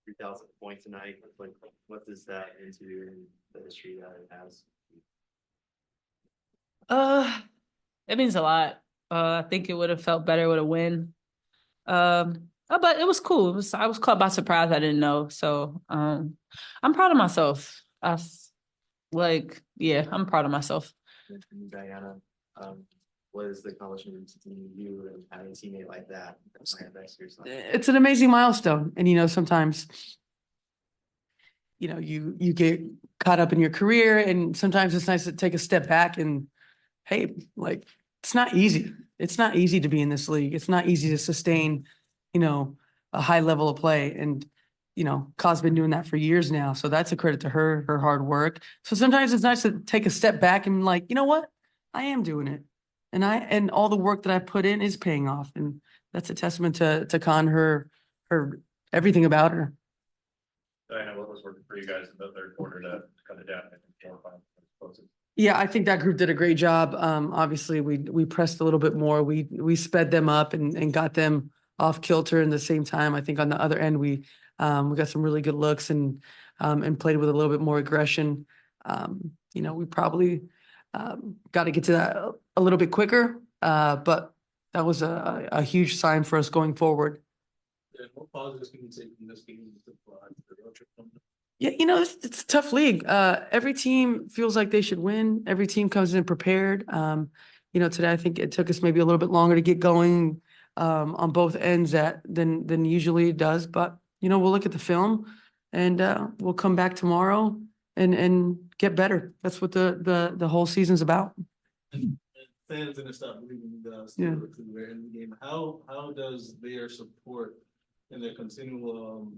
3,000 points tonight. Like, what does that into the history that it has? Uh, it means a lot. I think it would have felt better with a win. But it was cool. I was caught by surprise. I didn't know. So, I'm proud of myself. Yeah, I'm proud of myself. And Diana, um, what is the accomplishment to you and having a teammate like that? It's an amazing milestone. And, sometimes, you get caught up in your career, and sometimes it's nice to take a step back and, hey, like, it's not easy. It's not easy to be in this league. It's not easy to sustain, a high level of play. And, Ka's been doing that for years now. So that's a credit to her hard work. So sometimes it's nice to take a step back and like, you know what? I am doing it. And all the work that I put in is paying off. And that's a testament to Con, her everything about her. Diana, what was working for you guys in the third quarter to cut it down? I think 4 or 5. Yeah, I think that group did a great job. Obviously, we pressed a little bit more. We sped them up and got them off kilter. In the same time, I think on the other end, we got some really good looks and played with a little bit more aggression. We probably got to get to that a little bit quicker, but that was a huge sign for us going forward. Yeah, what positives can you take from this game? Yeah, it's a tough league. Every team feels like they should win. Every team comes in prepared. Today I think it took us maybe a little bit longer to get going on both ends than usually it does. But we'll look at the film and we'll come back tomorrow and get better. That's what the whole season's about. And fans gonna stop believing you guys Yeah. in the game. How does their support and their continual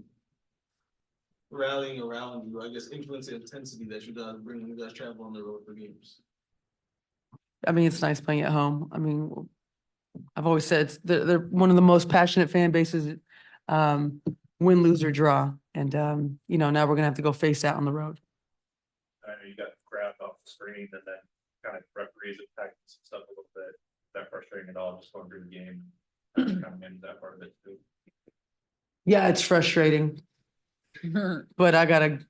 rallying around you, I guess, influence the intensity that you guys bring when you guys travel on the road for games? I mean, it's nice playing at home. I mean, I've always said they're one of the most passionate fan bases, win, lose, or draw. And, now we're going to have to go face that on the road. I know you got grabbed off the screen and then kind of referees impacting some stuff a little bit. Is that frustrating at all, just going through the game? Coming into that part of it too. Yeah, it's frustrating. But I gotta,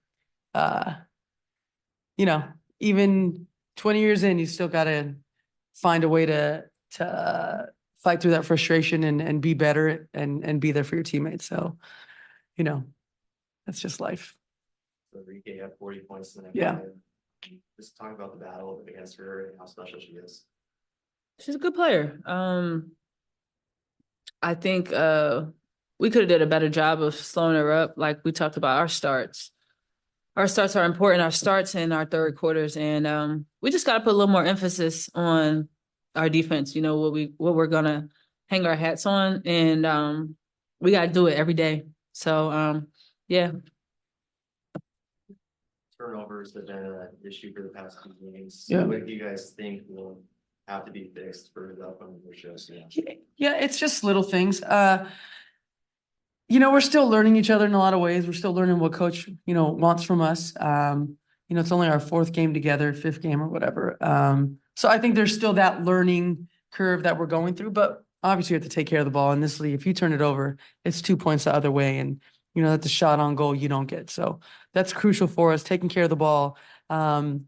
even 20 years in, you still gotta find a way to fight through that frustration and be better and be there for your teammates. So, that's just life. So Enrique had 40 points tonight. Yeah. Just talk about the battle against her and how special she is. She's a good player. I think we could have did a better job of slowing her up. Like we talked about our starts. Our starts are important. Our starts in our third quarters, and we just got to put a little more emphasis on our defense. What we're gonna hang our hats on, and we got to do it every day. So yeah. Turnovers have been an issue for the past few games. Yeah. What do you guys think will have to be fixed for the upcoming shows? Yeah, it's just little things. We're still learning each other in a lot of ways. We're still learning what coach, wants from us. It's only our 4th game together, 5th game or whatever. So I think there's still that learning curve that we're going through, but obviously you have to take care of the ball in this league. If you turn it over, it's 2 points the other way. And, that's a shot on goal you don't get. So that's crucial for us, taking care of the ball, and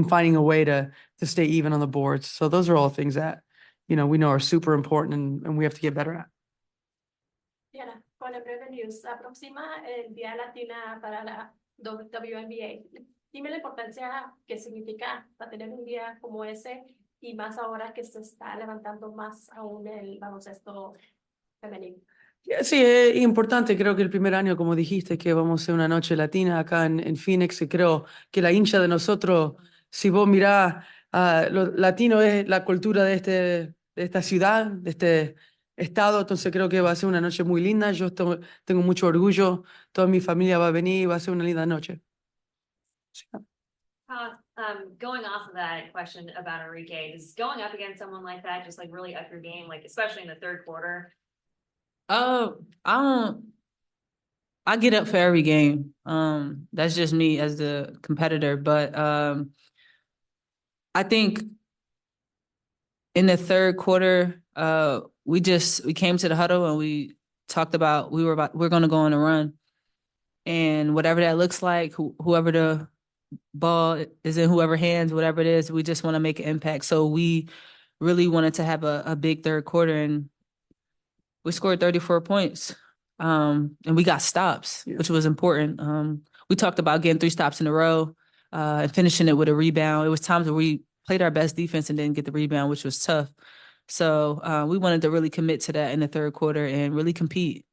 finding a way to stay even on the boards. So those are all things that, we know are super important and we have to get better at. Diana, con el breve news, aproxima el Día Latina para la WNBA. Dime la importancia que significa para tener un día como ese y más ahora que se está levantando más aún el baloncesto femenino. Sí, es importante. Creo que el primer año, como dijiste, que vamos a hacer una noche latina acá en Phoenix, y creo que la hincha de nosotros, si vos mirás, lo latino es la cultura de esta ciudad, de este estado, entonces creo que va a ser una noche muy linda. Yo tengo mucho orgullo, toda mi familia va a venir y va a ser una linda noche. Sí. Going off of that question about Enrique, is going up against someone like that just like really up your game, like especially in the third quarter? I get up for every game. That's just me as the competitor. But I think in the third quarter, we came to the huddle and we talked about we're going to go on a run. And whatever that looks like, whoever the ball is in whoever hands, whatever it is, we just want to make an impact. So we really wanted to have a big third quarter, and we scored 34 points. And we got stops, Yeah. which was important. We talked about getting 3 stops in a row, and finishing it with a rebound. It was times where we played our best defense and didn't get the rebound, which was tough. So we wanted to really commit to that in the third quarter and really compete.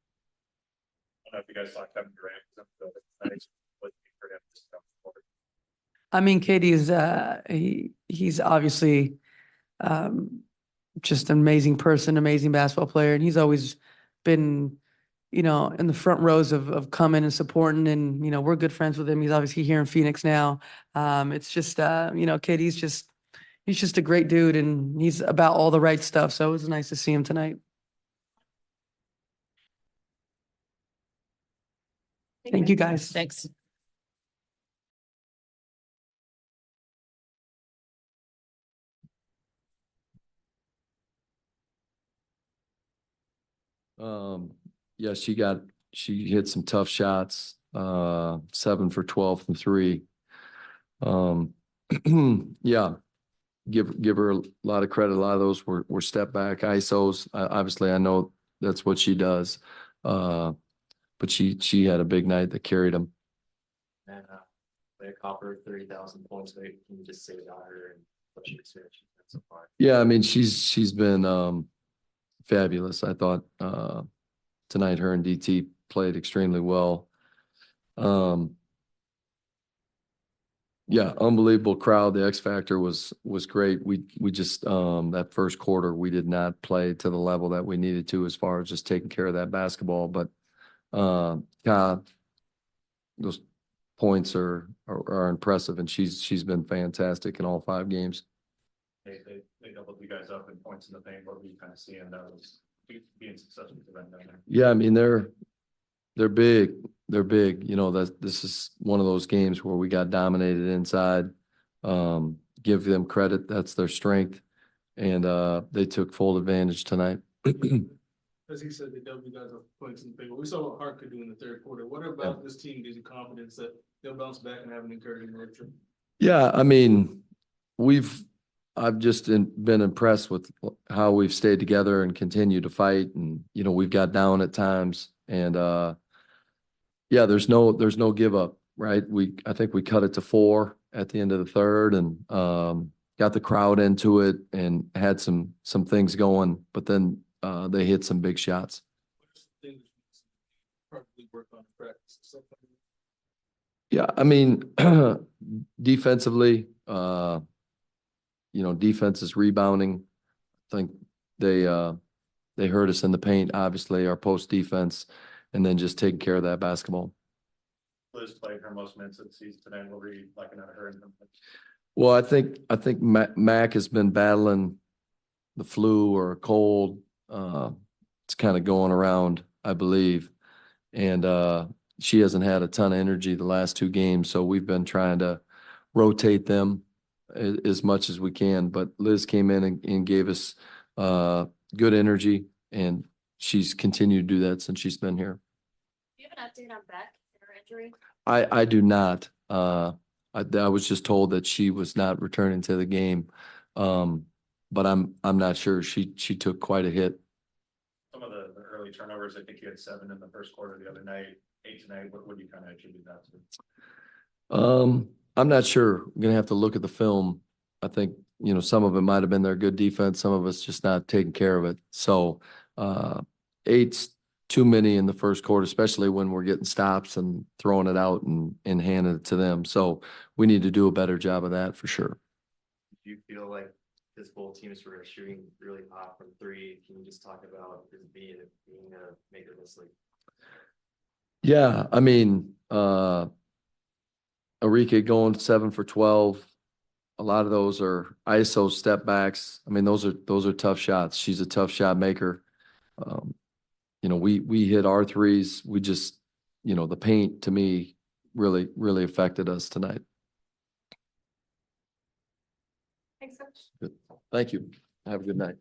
I don't know if you guys saw Kevin Durant. Nice for him to come forward. I mean, Katie is he's obviously just an amazing person, amazing basketball player, and he's always been, you know, in the front rows of coming and supporting, and you know, we're good friends with him. He's obviously here in Phoenix now. It's just you know, Katie's just he's just a great dude, and he's about all the right stuff. So it was nice to see him tonight. Thank you, guys. Thanks. Yeah, she hit some tough shots, 7 for 12 from 3. Yeah, give her a lot of credit. A lot of those were step back ISOs. Obviously, I know that's what she does. But she had a big night that carried them. And they copper 30,000 points. Can you just say about her and what she experienced so far? Yeah, I mean, she's been fabulous. I thought tonight her and DT played extremely well. Yeah, unbelievable crowd. The X Factor was great. We just that first quarter we did not play to the level that we needed to as far as just taking care of that basketball. But those points are impressive, and she's been fantastic in all 5 games. They doubled you guys up in points in the paint. What were you kind of seeing those being successful to them down there? Yeah, I mean they're big. They're big. You know, this is one of those games where we got dominated inside. Give them credit. That's their strength. And they took full advantage tonight. As he said, they doubled you guys up points in the paper. We saw what Hart could do in the third quarter. What about this team gives you confidence that they'll bounce back and have an encouraging nurture? Yeah, I mean, I've just been impressed with how we've stayed together and continue to fight. And, you know, we've got down at times, and yeah, there's no give up, right? I think we cut it to 4 at the end of the third, and got the crowd into it and had some things going, but then they hit some big shots. Things probably work on practice. Yeah, I mean, defensively, you know, defense is rebounding. I think they hurt us in the paint, obviously, our post defense, and then just taking care of that basketball. Liz played her most minutes of the season today. What were you liking out of her? Well, I think Mac has been battling the flu or a cold. It's kind of going around, I believe, and she hasn't had a ton of energy the last 2 games, so we've been trying to rotate them as much as we can. But Liz came in and gave us good energy, and she's continued to do that since she's been here. Do you have an update on Beck and her injury? I do not. I was just told that she was not returning to the game, but I'm not sure. She took quite a hit. Some of the early turnovers, I think you had 7 in the first quarter the other night, 8 tonight. What would you kind of attribute that to? I'm not sure. I'm gonna have to look at the film. I think, you know, some of it might have been their good defense. Some of us just not taking care of it. So 8's too many in the first quarter, especially when we're getting stops and throwing it out and handing it to them. So we need to do a better job of that for sure. Do you feel like this whole team is shooting really hot from 3? Can you just talk about this being a maker this league? Yeah, I mean, Arike going 7 for 12. A lot of those are ISO step backs. I mean, those are tough shots. She's a tough shot maker. You know, we hit our 3s. We just, you know, the paint to me really affected us tonight. Thanks so much. Thank you. Have a good night.